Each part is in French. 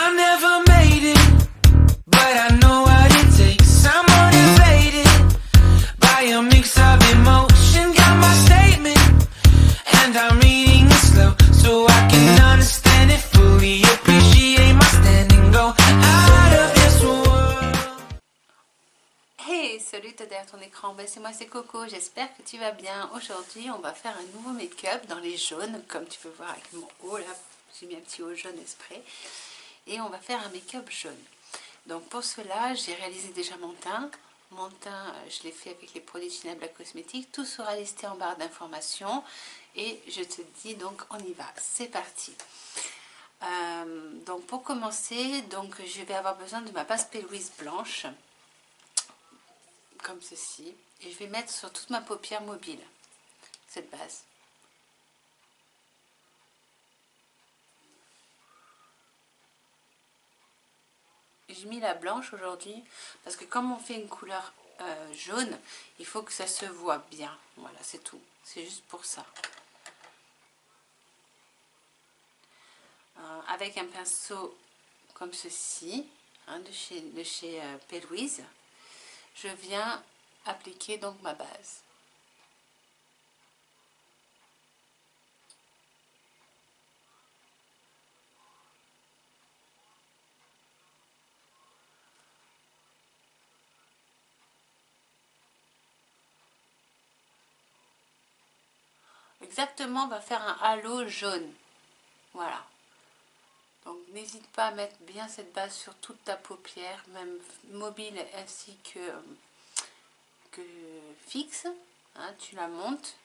I never made it, but I know what it takes. I'm motivated by a mix of emotion. Got my statement, and I'm reading it slow so I can understand it fully. Appreciate my standing, go out of this world. Hey, salut, t'es derrière ton écran, c'est moi, c'est Coco, j'espère que tu vas bien. Aujourd'hui, on va faire un nouveau make-up dans les jaunes, comme tu peux voir avec mon haut là, j'ai mis un petit haut jaune spray. Et on va faire un make-up jaune. Donc pour cela, j'ai réalisé déjà mon teint. Mon teint, je l'ai fait avec les produits Ginebra Cosmétiques. Tout sera listé en barre d'informations. Et je te dis, donc on y va, c'est parti. Donc pour commencer, donc je vais avoir besoin de ma base P. Louise blanche. Comme ceci, et je vais mettre sur toute ma paupière mobile cette base. J'ai mis la blanche aujourd'hui parce que comme on fait une couleur jaune, il faut que ça se voit bien. Voilà, c'est tout, c'est juste pour ça. Avec un pinceau comme ceci, hein, de chez P. Louise, je viens appliquer donc ma base. Exactement, on va faire un halo jaune. Voilà. Donc n'hésite pas à mettre bien cette base sur toute ta paupière, même mobile ainsi que fixe. Hein, tu la montes.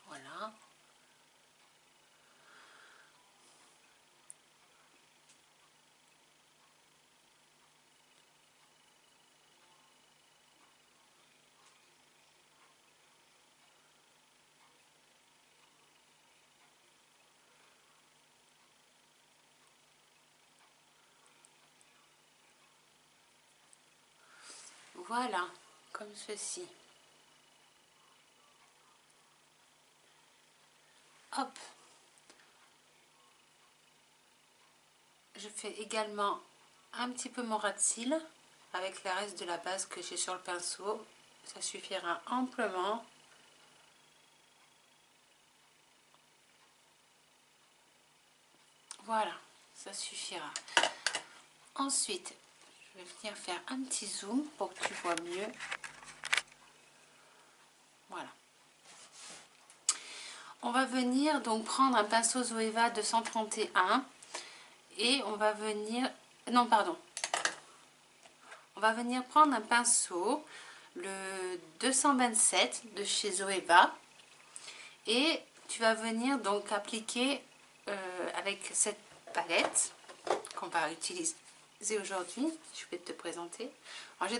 Voilà. Voilà, comme ceci. Hop. Je fais également un petit peu mon ras de cils avec le reste de la base que j'ai sur le pinceau. Ça suffira amplement. Voilà, ça suffira. Ensuite, je vais venir faire un petit zoom pour que tu vois mieux. Voilà. On va venir donc prendre un pinceau Zoeva 231 et on va venir... Non, pardon. On va venir prendre un pinceau, le 227 de chez Zoeva, et tu vas venir donc appliquer avec cette palette qu'on va utiliser aujourd'hui. Je vais te présenter. Alors,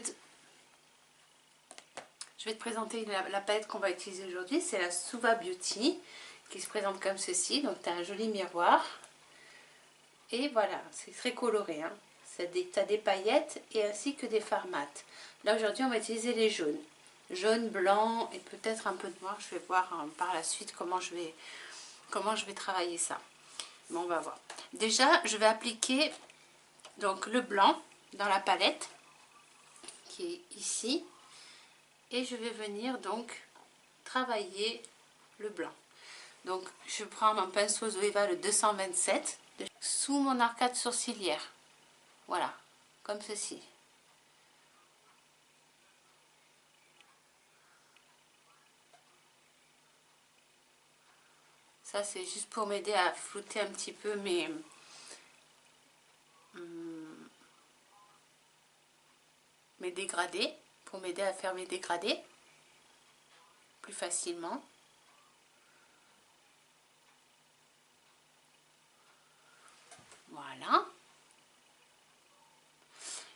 je vais te présenter la palette qu'on va utiliser aujourd'hui. C'est la Suva Beauty qui se présente comme ceci. Donc tu as un joli miroir. Et voilà, c'est très coloré. Hein. Tu as des paillettes et ainsi que des fards mat. Là aujourd'hui on va utiliser les jaunes. Jaune, blanc et peut-être un peu de noir. Je vais voir hein, par la suite comment je vais travailler ça. Bon, on va voir. Déjà je vais appliquer donc le blanc dans la palette qui est ici. Et je vais venir donc travailler le blanc. Donc je prends mon pinceau Zoeva le 227 sous mon arcade sourcilière. Voilà, comme ceci. Ça c'est juste pour m'aider à flouter un petit peu mes dégradés, pour m'aider à faire mes dégradés plus facilement. Voilà.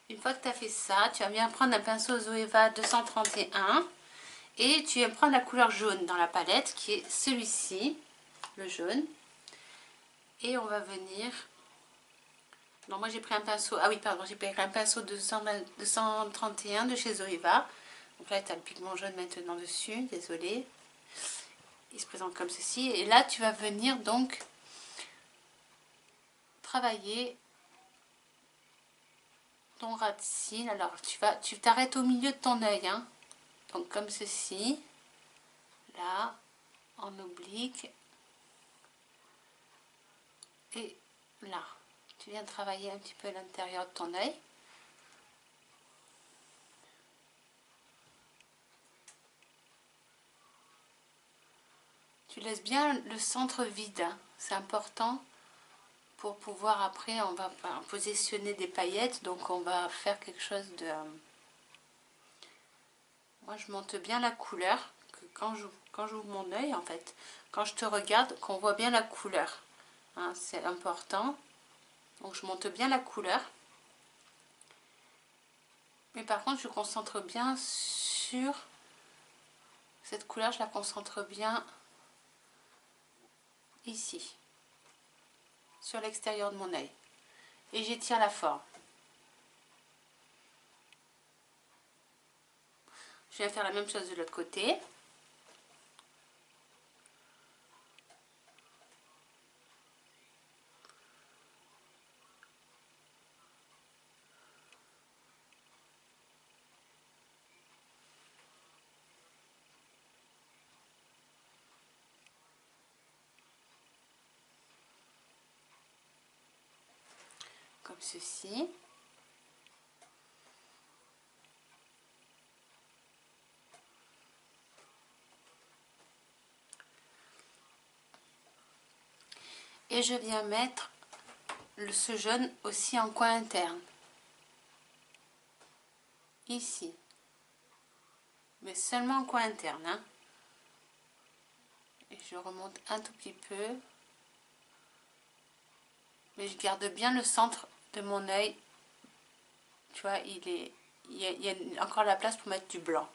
Une fois que tu as fait ça, tu vas bien prendre un pinceau Zoeva 231 et tu vas prendre la couleur jaune dans la palette qui est celui-ci, le jaune. Et on va venir... Non, moi j'ai pris un pinceau... Ah oui, pardon, j'ai pris un pinceau 231 de chez Zoeva. Donc là, tu as le pigment jaune maintenant dessus, désolé. il se présente comme ceci. Et là, tu vas venir donc travailler ton ras de cils. Alors, tu t'arrêtes au milieu de ton œil, hein. Donc, comme ceci. Là, en oblique. Et là, tu viens travailler un petit peu à l'intérieur de ton œil. Tu laisses bien le centre vide, hein. C'est important pour pouvoir après, on va positionner des paillettes, donc on va faire quelque chose de... Moi, je monte bien la couleur, que quand j'ouvre mon œil, en fait, quand je te regarde, qu'on voit bien la couleur. Hein, c'est important. Donc, je monte bien la couleur. Mais par contre, je concentre bien sur cette couleur, je la concentre bien ici, sur l'extérieur de mon œil. Et j'étire la forme. Je viens faire la même chose de l'autre côté. Comme ceci. Et je viens mettre ce jaune aussi en coin interne. Ici. Mais seulement en coin interne. Hein. Et je remonte un tout petit peu. Mais je garde bien le centre de mon œil. Tu vois, il y a encore la place pour mettre du blanc.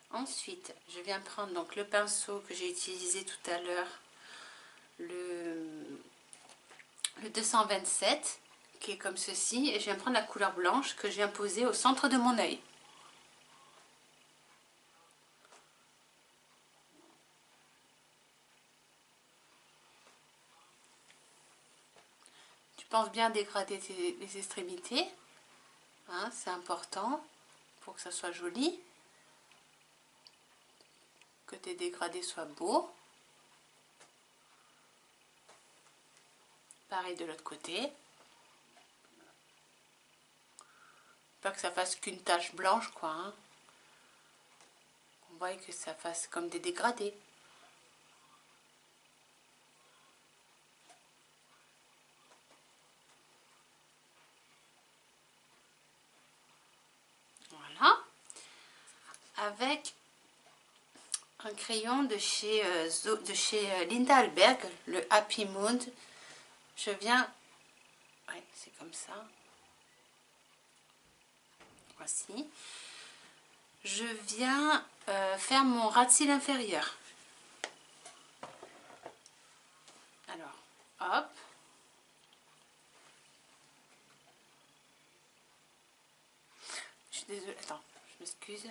Ensuite, je viens prendre donc le pinceau que j'ai utilisé tout à l'heure, le 227, qui est comme ceci, et je viens prendre la couleur blanche que je viens poser au centre de mon œil. Tu penses bien dégrader les extrémités, hein, c'est important pour que ça soit joli, que tes dégradés soient beaux. Pareil de l'autre côté. Pas que ça fasse qu'une tache blanche, quoi. Hein. On voit que ça fasse comme des dégradés. Voilà. Avec un crayon de chez Linda Alberg, le Happy Mood. Je viens... Ouais, c'est comme ça. Voici. Je viens faire mon ras de cils inférieur. Alors, hop. Je suis désolée. Attends, je m'excuse.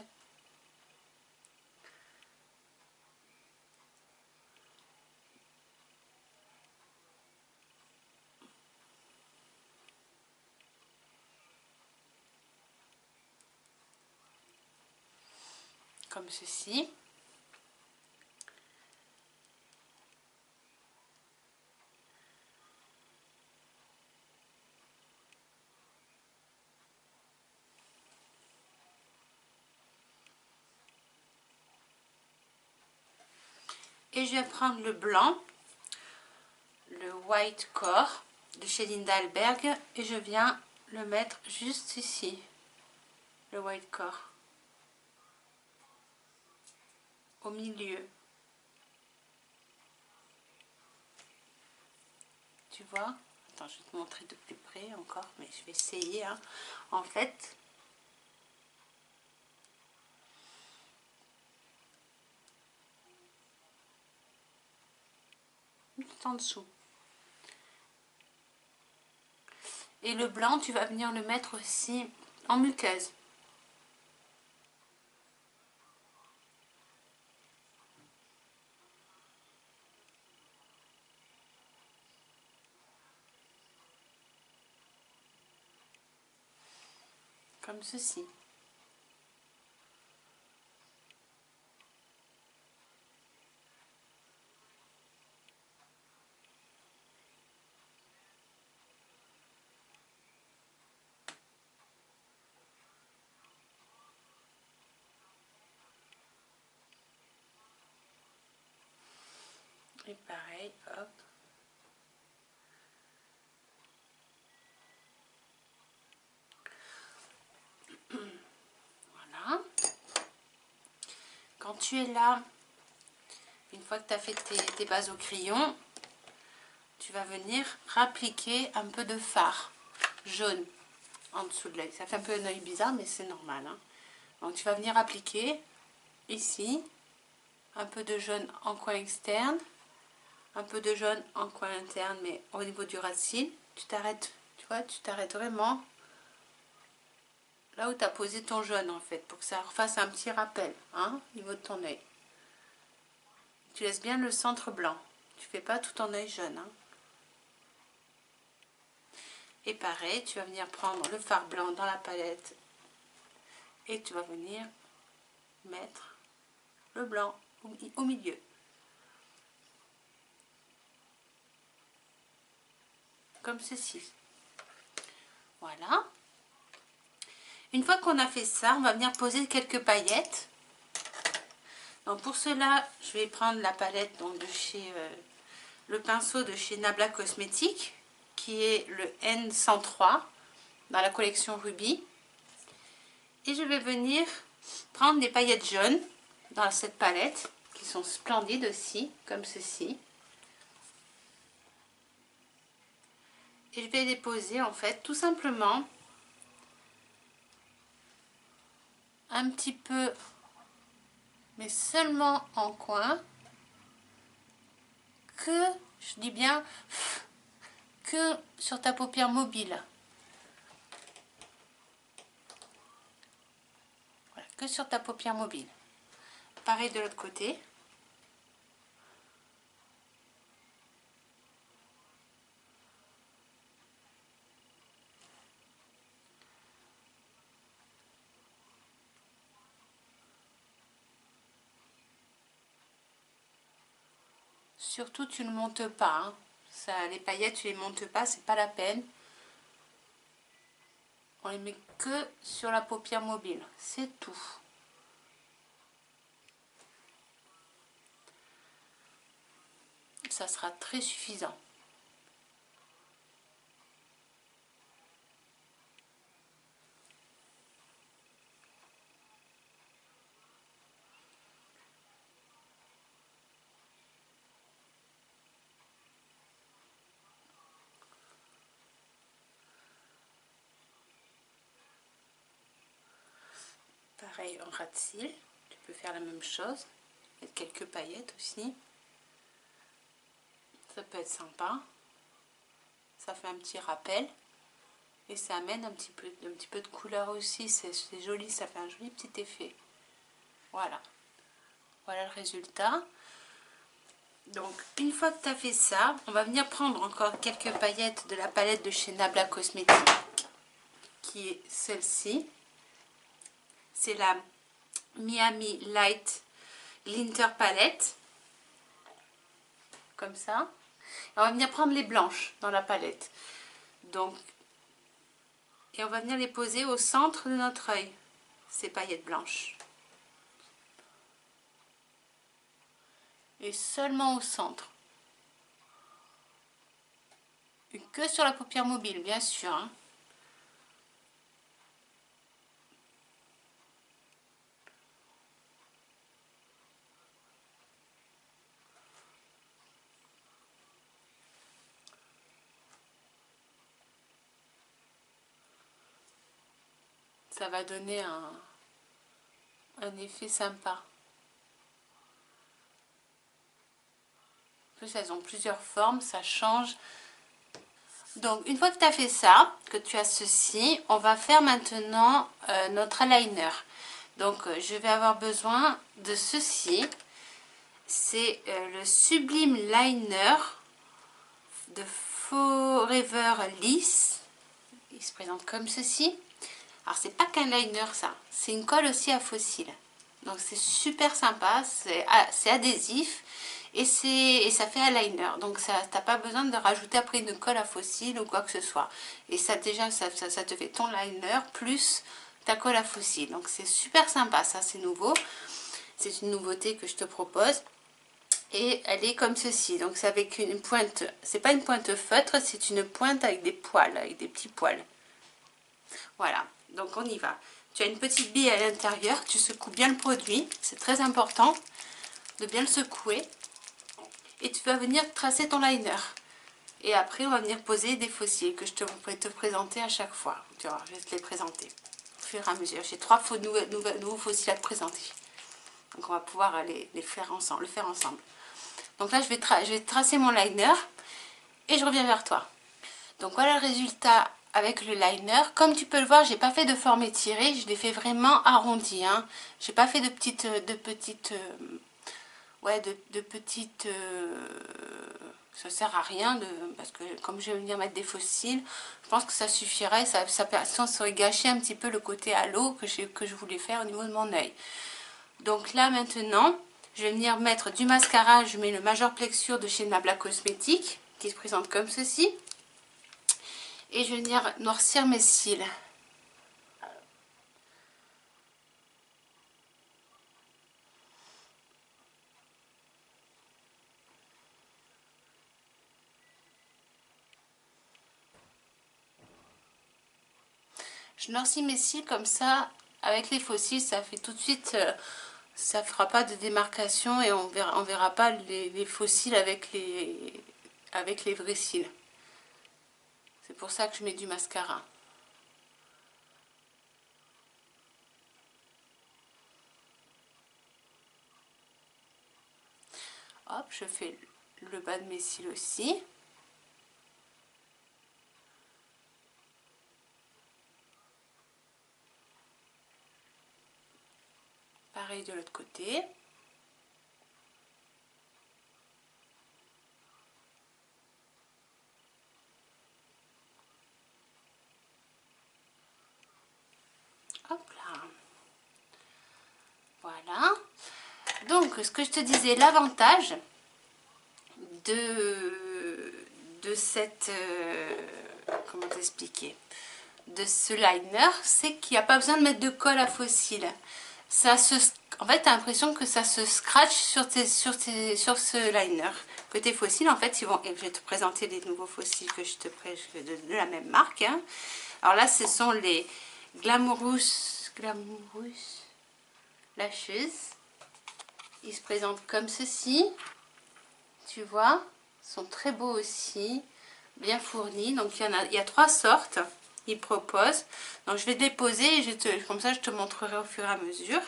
Comme ceci. Et je vais prendre le blanc, le White Core de chez Linda Alberg, et je viens le mettre juste ici, le White Core, au milieu. Tu vois? Attends, je vais te montrer de plus près encore, mais je vais essayer. Hein. En fait, tout en dessous. Et le blanc, tu vas venir le mettre aussi en muqueuse. Comme ceci. Et pareil, hop. Voilà. Quand tu es là, une fois que tu as fait tes bases au crayon, tu vas venir appliquer un peu de fard jaune en dessous de l'œil. Ça fait un peu un œil bizarre, mais c'est normal, hein. Donc tu vas venir appliquer ici un peu de jaune en coin externe, un peu de jaune en coin interne, mais au niveau du racine. Tu t'arrêtes, tu vois, tu t'arrêtes vraiment là où tu as posé ton jaune en fait, pour que ça fasse un petit rappel, hein, au niveau de ton œil. Tu laisses bien le centre blanc, tu fais pas tout ton œil jaune, hein. Et pareil, tu vas venir prendre le fard blanc dans la palette et tu vas venir mettre le blanc au milieu. Comme ceci. Voilà. Une fois qu'on a fait ça, on va venir poser quelques paillettes. Donc pour cela, je vais prendre la palette donc de chez le pinceau de chez Nabla Cosmétiques, qui est le N103 dans la collection Ruby. Et je vais venir prendre des paillettes jaunes dans cette palette, qui sont splendides aussi, comme ceci. Et je vais les poser en fait tout simplement un petit peu, mais seulement en coin, que, je dis bien, que sur ta paupière mobile. Voilà, que sur ta paupière mobile. Pareil de l'autre côté. Surtout, tu ne montes pas, hein. Ça, les paillettes, tu les montes pas, c'est pas la peine. On les met que sur la paupière mobile, c'est tout. Ça sera très suffisant. Pareil en ras de cils, tu peux faire la même chose, mettre quelques paillettes aussi. Ça peut être sympa. Ça fait un petit rappel. Et ça amène un petit peu de couleur aussi. C'est joli, ça fait un joli petit effet. Voilà. Voilà le résultat. Donc, une fois que tu as fait ça, on va venir prendre encore quelques paillettes de la palette de chez Nabla Cosmétiques, qui est celle-ci. C'est la Miami Light Linter Palette. Comme ça. Et on va venir prendre les blanches dans la palette. Donc, et on va venir les poser au centre de notre œil, ces paillettes blanches. Et seulement au centre. Et que sur la paupière mobile, bien sûr, hein. Ça va donner un effet sympa. plus, elles ont plusieurs formes, ça change. Donc, une fois que tu as fait ça, que tu as ceci, on va faire maintenant notre eyeliner. Donc, je vais avoir besoin de ceci. C'est le Sublime Liner de Forever Liss. Il se présente comme ceci. Alors, c'est pas qu'un liner, ça. C'est une colle aussi à fossiles. Donc, c'est super sympa. C'est adhésif. Et ça fait eyeliner. Donc, t'as pas besoin de rajouter après une colle à fossiles ou quoi que ce soit. Et ça, déjà, ça te fait ton liner plus ta colle à fossiles. Donc, c'est super sympa. Ça, c'est nouveau. C'est une nouveauté que je te propose. Et elle est comme ceci. Donc, c'est avec une pointe. C'est pas une pointe feutre, c'est une pointe avec des poils, avec des petits poils. Voilà. Donc, on y va. Tu as une petite bille à l'intérieur. Tu secoues bien le produit. C'est très important de bien le secouer. Et tu vas venir tracer ton liner. Et après, on va venir poser des fossiles que je vais te présenter à chaque fois. Tu vois, je vais te les présenter au fur et à mesure. J'ai 3 nouveaux fossiles à te présenter. Donc, on va pouvoir les faire ensemble, le faire ensemble. Donc là, je vais tracer mon liner et je reviens vers toi. Donc, voilà le résultat avec le liner. Comme tu peux le voir, j'ai pas fait de forme étirée. Je l'ai fait vraiment arrondi. Hein. J'ai pas fait de petites ça sert à rien parce que comme je vais venir mettre des fossiles, je pense que ça suffirait, ça aurait gâché un petit peu le côté halo que je voulais faire au niveau de mon œil. Donc là maintenant, je vais venir mettre du mascara. Je mets le Major Plexure de chez Nabla Cosmétiques qui se présente comme ceci, et je vais venir noircir mes cils. Je noircis mes cils comme ça. Avec les fossiles, ça fait tout de suite, ça ne fera pas de démarcation et on verra pas les fossiles avec les vrais cils. C'est pour ça que je mets du mascara. Hop, je fais le bas de mes cils aussi. Pareil de l'autre côté. Hop là. Voilà. Donc, ce que je te disais, l'avantage de cette... comment t'expliquer, de ce liner, c'est qu'il n'y a pas besoin de mettre de colle à fossiles. En fait, tu as l'impression que ça se scratch sur ce liner. Que tes fossiles, en fait, ils vont... Et je vais te présenter les nouveaux fossiles que je te présente de la même marque. Hein. Alors là, ce sont les Glamorous Lashes. Ils se présentent comme ceci. Tu vois, ils sont très beaux aussi, bien fournis. Donc il y a 3 sortes. Ils proposent. Donc je vais les poser et comme ça je te montrerai au fur et à mesure.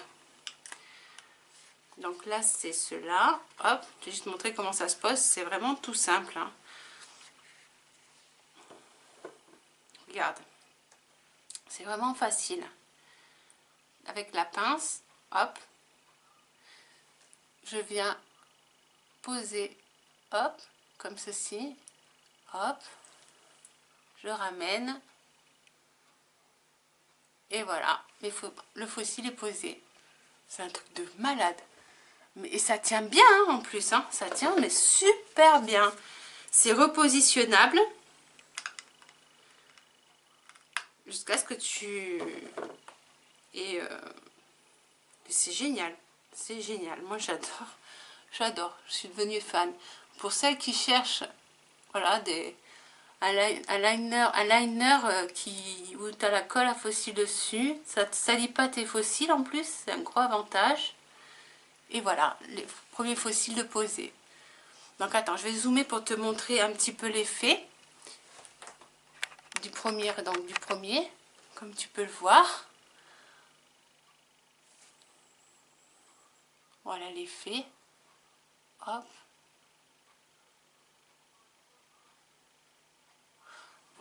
Donc là c'est ceux-là. Hop, je vais juste montrer comment ça se pose. C'est vraiment tout simple. Hein. Regarde. C'est vraiment facile. Avec la pince, hop. Je viens poser, hop, comme ceci. Hop. Je ramène. Et voilà, le fossile est posé. C'est un truc de malade. Et ça tient bien hein, en plus. Hein. Ça tient mais super bien. C'est repositionnable. Jusqu'à ce que tu... Et c'est génial. C'est génial. Moi j'adore. J'adore. Je suis devenue fan. Pour celles qui cherchent voilà, un liner où tu as la colle à fossiles dessus, ça ne salit pas tes fossiles en plus, c'est un gros avantage. Et voilà, les premiers fossiles de poser. Donc attends, je vais zoomer pour te montrer un petit peu l'effet du premier, comme tu peux le voir. Voilà l'effet. Hop.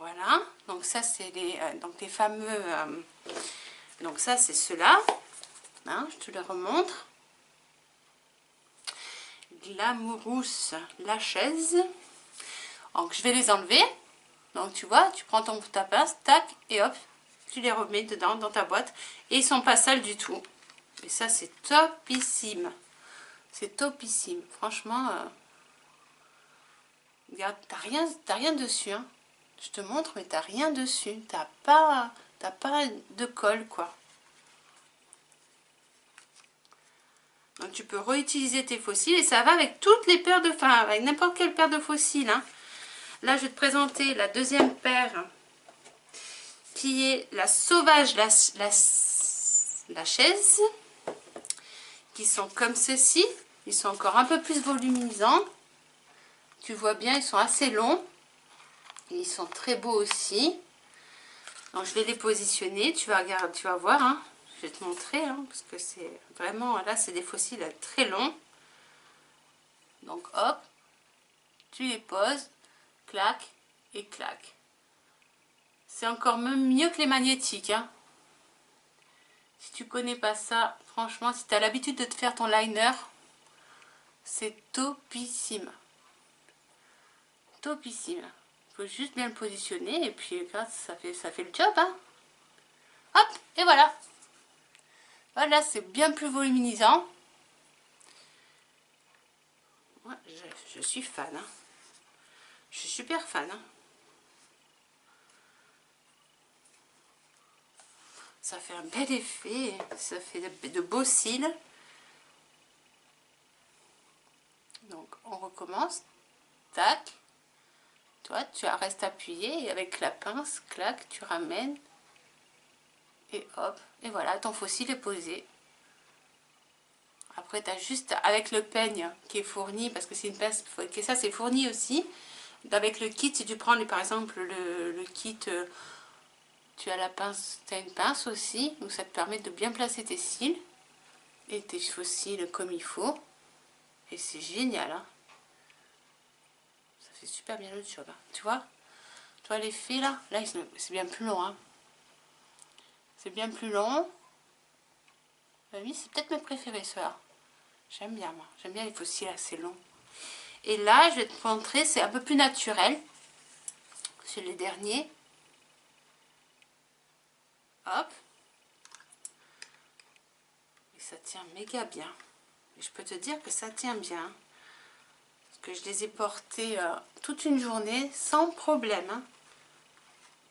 Voilà, donc ça c'est les fameux, donc ça c'est ceux-là, hein, je te le remontre. Glamourousse la chaise. Donc je vais les enlever. Donc tu vois, tu prends ta pince, tac, et hop, tu les remets dedans dans ta boîte. Et ils sont pas sales du tout. Et ça c'est topissime. C'est topissime. Franchement, regarde, t'as rien dessus. Hein. Je te montre, mais t'as rien dessus. T'as pas de colle, quoi. Donc tu peux réutiliser tes fossiles et ça va avec toutes les paires de, enfin avec n'importe quelle paire de fossiles. Hein. Là, je vais te présenter la deuxième paire qui est la sauvage, la chaise, qui sont comme ceci. Ils sont encore un peu plus volumisants. Tu vois bien, ils sont assez longs. Et ils sont très beaux aussi. Donc je vais les positionner. Tu vas regarder, tu vas voir. Hein. Je vais te montrer hein, parce que c'est vraiment là, c'est des fossiles très longs. Donc hop, tu les poses, clac et clac. C'est encore même mieux que les magnétiques. Hein. Si tu connais pas ça, franchement, si tu as l'habitude de te faire ton liner, c'est topissime. Topissime. Il faut juste bien le positionner et puis regarde, ça fait le job. Hein. Hop, et voilà. Voilà, c'est bien plus voluminisant. Ouais, je suis fan. Hein. Je suis super fan. Hein. Ça fait un bel effet. Ça fait de beaux cils. Donc, on recommence. Tac. Toi, tu restes appuyé et avec la pince, clac, tu ramènes. Et hop. Et voilà, ton fossile est posé. Après, tu as juste avec le peigne qui est fourni, parce que c'est une pince, que ça c'est fourni aussi. Avec le kit, si tu prends par exemple le kit, tu as la pince, tu as une pince aussi, donc ça te permet de bien placer tes cils et tes fossiles comme il faut. Et c'est génial, hein. Ça fait super bien le job, hein. Tu vois l'effet là c'est bien plus long, hein. C'est bien plus long. Oui, c'est peut-être mes préférés ceux-là. J'aime bien, moi. J'aime bien les fossiles assez longs. Et là, je vais te montrer, c'est un peu plus naturel. C'est les derniers. Hop. Et ça tient méga bien. Et je peux te dire que ça tient bien. Parce que je les ai portés toute une journée sans problème. Hein.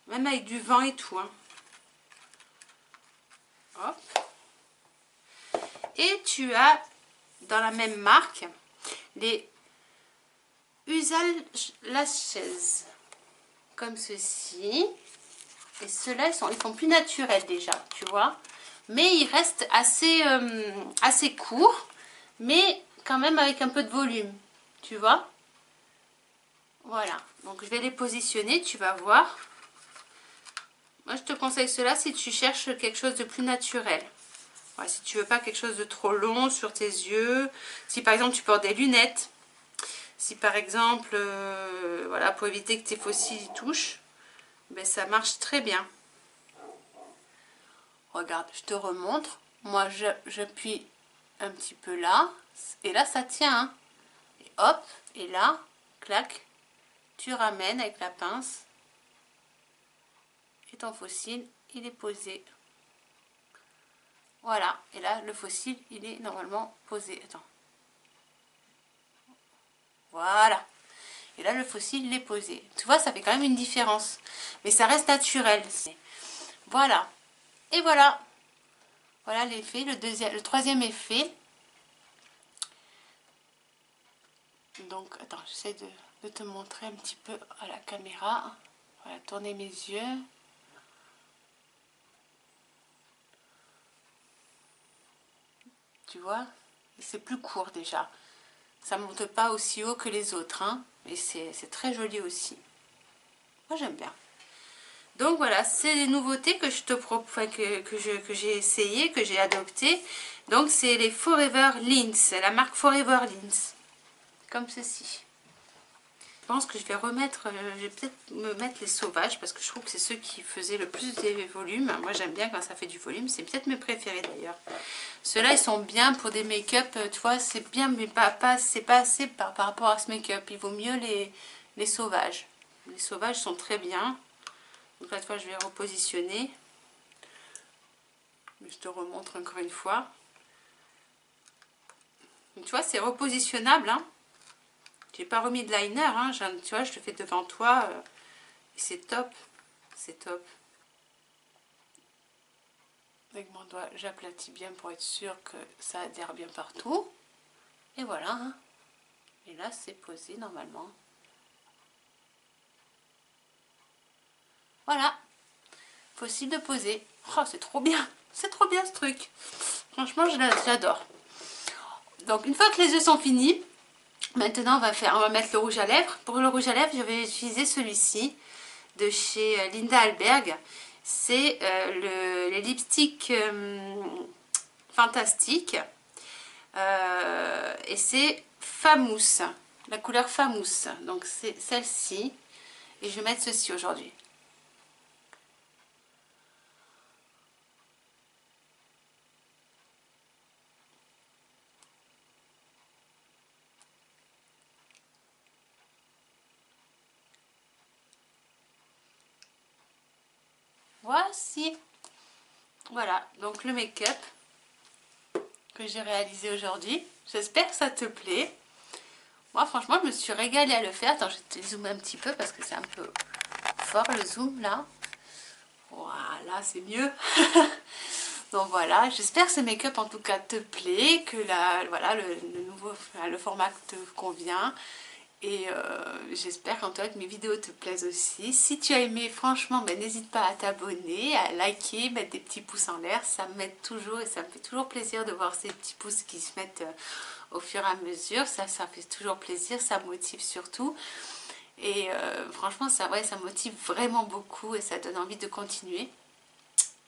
Même avec du vent et tout. Hein. Hop. Et tu as, dans la même marque, les Usage la chaise. Comme ceci. Et ceux-là, ils font plus naturels déjà, tu vois. Mais ils restent assez courts. Mais quand même avec un peu de volume. Tu vois. Voilà. Donc je vais les positionner, tu vas voir. Moi, je te conseille cela si tu cherches quelque chose de plus naturel. Ouais, si tu veux pas quelque chose de trop long sur tes yeux. Si par exemple tu portes des lunettes. Si par exemple, voilà, pour éviter que tes fossiles y touchent. Ben, ça marche très bien. Regarde, je te remontre. Moi, j'appuie un petit peu là. Et là, ça tient. Hein. Et hop, et là, clac, tu ramènes avec la pince. Et ton fossile, il est posé. Voilà. Et là, le fossile, il est normalement posé. Attends. Voilà. Et là, le fossile, il est posé. Tu vois, ça fait quand même une différence. Mais ça reste naturel. Voilà. Et voilà. Voilà l'effet. Le troisième effet. Donc, attends, j'essaie de te montrer un petit peu à la caméra. Voilà, tourner mes yeux. Tu vois, c'est plus court déjà. Ça ne monte pas aussi haut que les autres. Hein, et c'est très joli aussi. Moi, j'aime bien. Donc voilà, c'est les nouveautés que je te propose, que j'ai essayé, que j'ai adopté. Donc c'est les Forever Links, la marque Forever Links, comme ceci. Je pense que je vais remettre, je vais peut-être me mettre les sauvages parce que je trouve que c'est ceux qui faisaient le plus de volume. Moi j'aime bien quand ça fait du volume, c'est peut-être mes préférés d'ailleurs. Ceux-là ils sont bien pour des make-up, tu vois, c'est bien mais c'est pas assez par rapport à ce make-up. Il vaut mieux les sauvages. Les sauvages sont très bien. Donc là, je vais repositionner. Je te remontre encore une fois. Donc, tu vois, c'est repositionnable, hein. J'ai pas remis de liner, hein. Tu vois, je le fais devant toi. Et c'est top. C'est top. Avec mon doigt, j'aplatis bien pour être sûr que ça adhère bien partout. Et voilà, hein. Et là, c'est posé normalement. Voilà. Possible de poser. Oh, c'est trop bien. C'est trop bien ce truc. Franchement, j'adore. Donc, une fois que les yeux sont finis, maintenant, on va mettre le rouge à lèvres. Pour le rouge à lèvres, je vais utiliser celui-ci de chez Linda Alberg. C'est les lipsticks fantastiques. Et c'est Famous. La couleur Famous. Donc, c'est celle-ci. Et je vais mettre ceci aujourd'hui. Voici. Voilà, donc le make-up que j'ai réalisé aujourd'hui. J'espère que ça te plaît. Moi, franchement, je me suis régalée à le faire. Attends, je vais te zoomer un petit peu parce que c'est un peu fort le zoom là. Voilà, c'est mieux. Donc voilà, j'espère que ce make-up en tout cas te plaît, que voilà, le format te convient. Et j'espère qu'en tout cas que mes vidéos te plaisent aussi. Si tu as aimé, franchement, ben, n'hésite pas à t'abonner, à liker, mettre des petits pouces en l'air. Ça m'aide toujours et ça me fait toujours plaisir de voir ces petits pouces qui se mettent au fur et à mesure. Ça fait toujours plaisir, ça motive surtout. Et franchement, ça motive vraiment beaucoup et ça donne envie de continuer.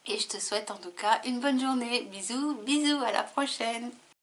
Et je te souhaite en tout cas une bonne journée. Bisous, bisous, à la prochaine.